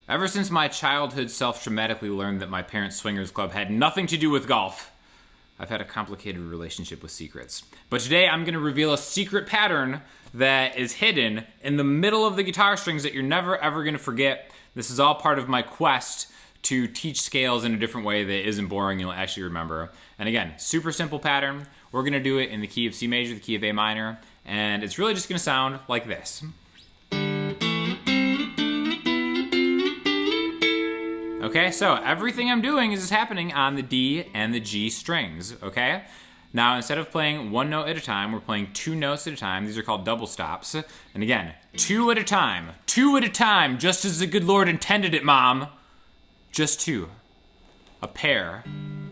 Ever since my childhood self traumatically learned that my parents' swingers club had nothing to do with golf, I've had a complicated relationship with secrets. But today I'm going to reveal a secret pattern that is hidden in the middle of the guitar strings that you're never ever going to forget. This is all part of my quest to teach scales in a different way that isn't boring, you'll actually remember. And again, super simple pattern. We're going to do it in the key of C major, the key of A minor, and it's really just going to sound like this. Okay, so everything I'm doing is happening on the D and the G strings, okay? Now, instead of playing one note at a time, we're playing two notes at a time. These are called double stops. And again, two at a time, just as the good Lord intended it, Mom. Just two. A pair.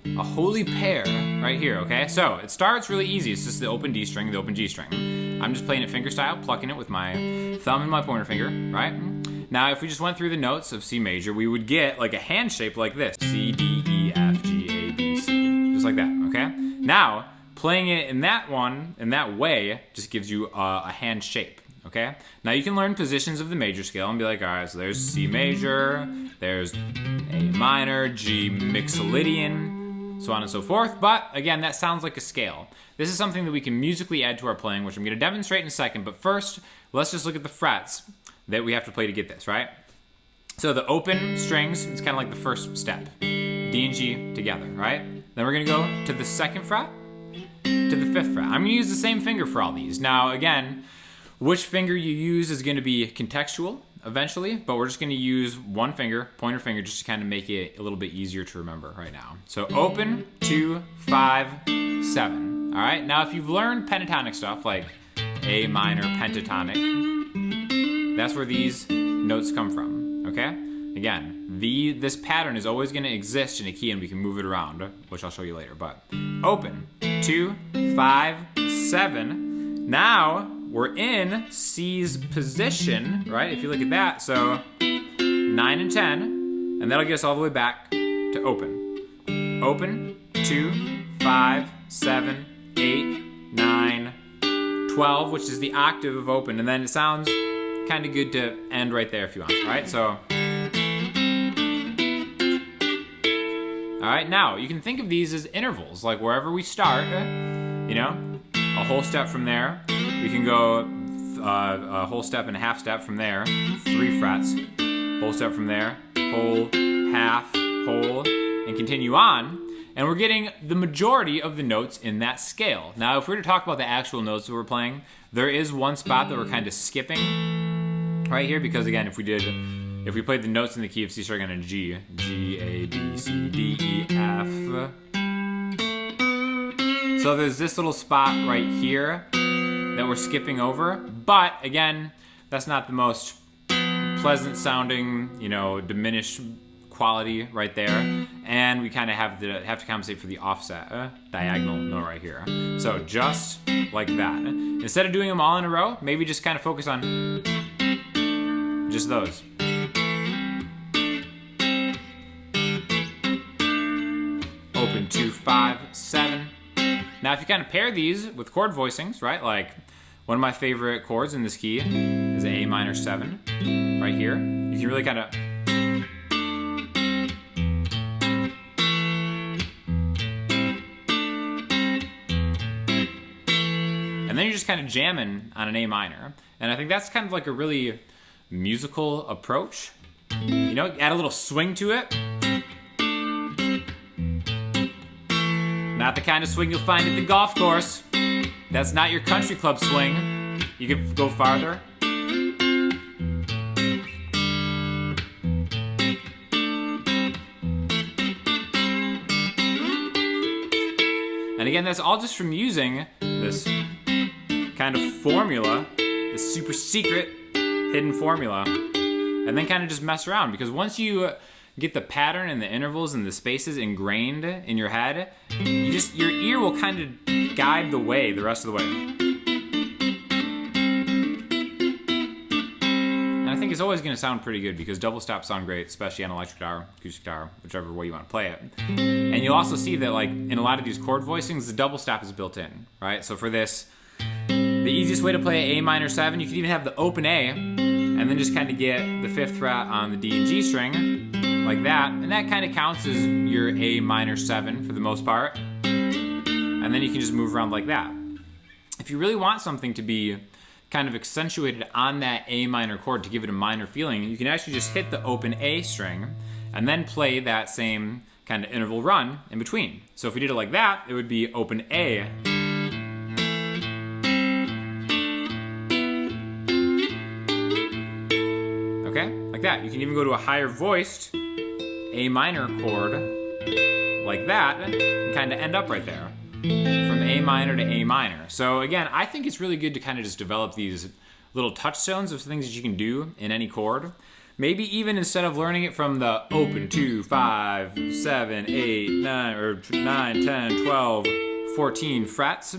A holy pair right here, okay? So it starts really easy. It's just the open D string, the open G string. I'm just playing it finger style, plucking it with my thumb and my pointer finger, right? Now, if we just went through the notes of C major, we would get like a hand shape like this. C, D, E, F, G, A, B, C. Just like that, okay? Now, playing it in that way, just gives you a hand shape, okay? Now, you can learn positions of the major scale and be like, all right, so there's C major, there's A minor, G mixolydian, so on and so forth. But, again, that sounds like a scale. This is something that we can musically add to our playing, which I'm going to demonstrate in a second. But first, let's just look at the frets that we have to play to get this, right? So the open strings, it's kind of like the first step. D and G together, right? Then we're gonna go to the second fret, to the fifth fret. I'm gonna use the same finger for all these. Now again, which finger you use is gonna be contextual eventually, but we're just gonna use one finger, pointer finger, just to kind of make it a little bit easier to remember right now. So open, 2, 5, 7. All right, now if you've learned pentatonic stuff like A minor pentatonic, that's where these notes come from, okay? Again, this pattern is always gonna exist in a key and we can move it around, which I'll show you later, but open, 2, 5, 7. Now, we're in C's position, right? If you look at that, so 9 and 10, and that'll get us all the way back to open. Open, 2, 5, 7, 8, 9, 12, which is the octave of open, and then it sounds kind of good to end right there if you want, right? So, all right, now you can think of these as intervals, like wherever we start, you know, a whole step from there, we can go a whole step and a half step from there, 3 frets, whole step from there, whole, half, whole, and continue on. And we're getting the majority of the notes in that scale. Now, if we were to talk about the actual notes that we're playing, there is one spot that we're kind of skipping right here, because again, if we played the notes in the key of C starting on a G, G, A, B, C, D, E, F. So there's this little spot right here that we're skipping over, but again, that's not the most pleasant sounding, you know, diminished quality right there, and we kind of have to compensate for the offset diagonal note right here. So just like that. Instead of doing them all in a row, maybe just kind of focus on just those. Open, 2, 5, 7. Now if you kind of pair these with chord voicings, right, like one of my favorite chords in this key is A minor 7 right here. You can really kind of and then you're just kind of jamming on an A minor. And I think that's kind of like a really musical approach. You know, add a little swing to it. Not the kind of swing you'll find at the golf course. That's not your country club swing. You can go farther. And again, that's all just from using this kind of formula, this super secret hidden formula, and then kind of just mess around, because once you get the pattern and the intervals and the spaces ingrained in your head, your ear will kind of guide the way the rest of the way. And I think it's always going to sound pretty good, because double stops sound great, especially on electric guitar, acoustic guitar, whichever way you want to play it. And you'll also see that, like, in a lot of these chord voicings, the double stop is built in, right? So for this, the easiest way to play A minor 7, you could even have the open A, and and then just kind of get the 5th fret on the D and G string, like that, and that kind of counts as your A minor 7 for the most part, and then you can just move around like that. If you really want something to be kind of accentuated on that A minor chord to give it a minor feeling, you can actually just hit the open A string and then play that same kind of interval run in between. So if we did it like that, it would be open A, okay, like that. You can even go to a higher voiced A minor chord like that and kind of end up right there, from A minor to A minor. So again, I think it's really good to kind of just develop these little touchstones of things that you can do in any chord. Maybe even instead of learning it from the open 2, 5, 7, 8, 9, or 9, 10, 12, 14 frets,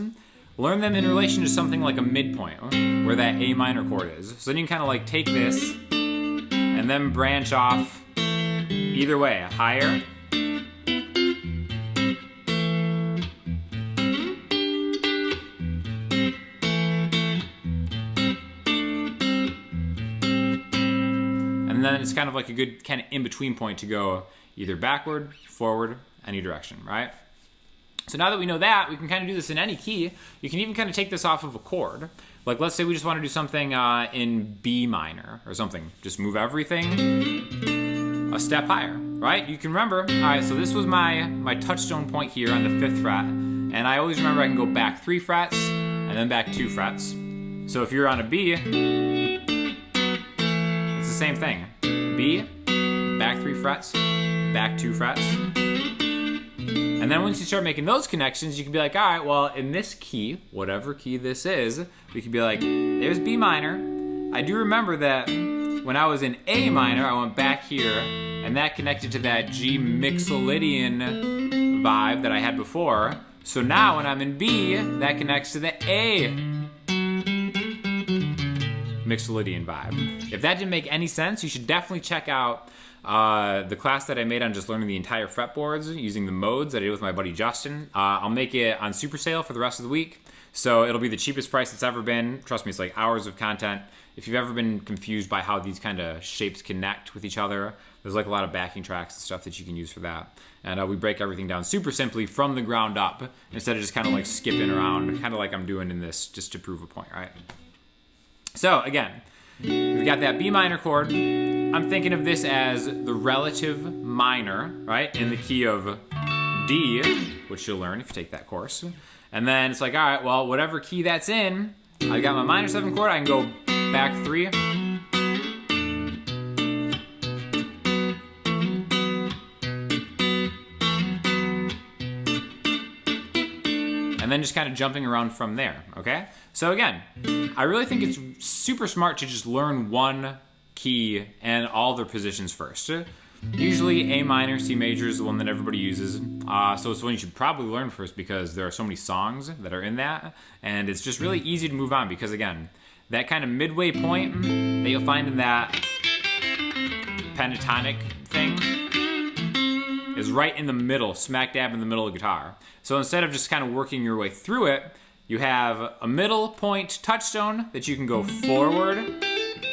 learn them in relation to something like a midpoint, where that A minor chord is. So then you can kind of like take this and then branch off either way, higher, and then it's kind of like a good kind of in-between point to go either backward, forward, any direction, right? So now that we know that, we can kind of do this in any key. You can even kind of take this off of a chord. Like let's say we just want to do something in B minor or something. Just move everything a step higher, right? You can remember, all right, so this was my touchstone point here on the 5th fret. And I always remember I can go back 3 frets and then back 2 frets. So if you're on a B, it's the same thing. B, back 3 frets, back 2 frets. And then once you start making those connections, you can be like, all right, well, in this key, whatever key this is, we could be like, there's B minor. I do remember that when I was in A minor, I went back here, and that connected to that G Mixolydian vibe that I had before. So now when I'm in B, that connects to the A Mixolydian vibe. If that didn't make any sense, you should definitely check out the class that I made on just learning the entire fretboards using the modes that I did with my buddy Justin. I'll make it on super sale for the rest of the week, so it'll be the cheapest price it's ever been. Trust me, it's like hours of content. If you've ever been confused by how these kind of shapes connect with each other, there's like a lot of backing tracks and stuff that you can use for that. And we break everything down super simply from the ground up instead of just kind of like skipping around, kind of like I'm doing in this just to prove a point, right? So again, we've got that B minor chord. I'm thinking of this as the relative minor, right, in the key of D, which you'll learn if you take that course. And then it's like, all right, well, whatever key that's in, I got my minor 7 chord, I can go back 3. And then just kind of jumping around from there, okay? So again, I really think it's super smart to just learn one key and all their positions first. Usually A minor, C major is the one that everybody uses. So it's one you should probably learn first because there are so many songs that are in that. And it's just really easy to move on because again, that kind of midway point that you'll find in that pentatonic thing is right in the middle, smack dab in the middle of the guitar. So instead of just kind of working your way through it, you have a middle point touchstone that you can go forward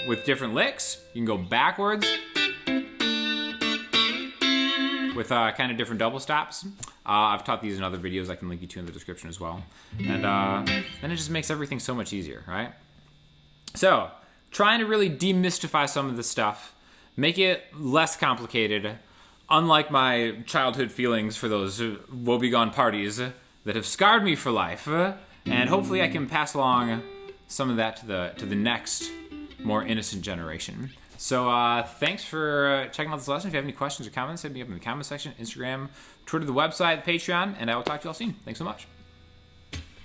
with different licks. You can go backwards with kind of different double stops. I've taught these in other videos I can link you to in the description as well. And then it just makes everything so much easier, right? So, trying to really demystify some of this stuff, make it less complicated, unlike my childhood feelings for those woebegone parties that have scarred me for life. And hopefully I can pass along some of that to the next, more innocent generation. So thanks for checking out this lesson. If you have any questions or comments, hit me up in the comment section, Instagram, Twitter, the website, Patreon, and I will talk to you all soon. Thanks so much.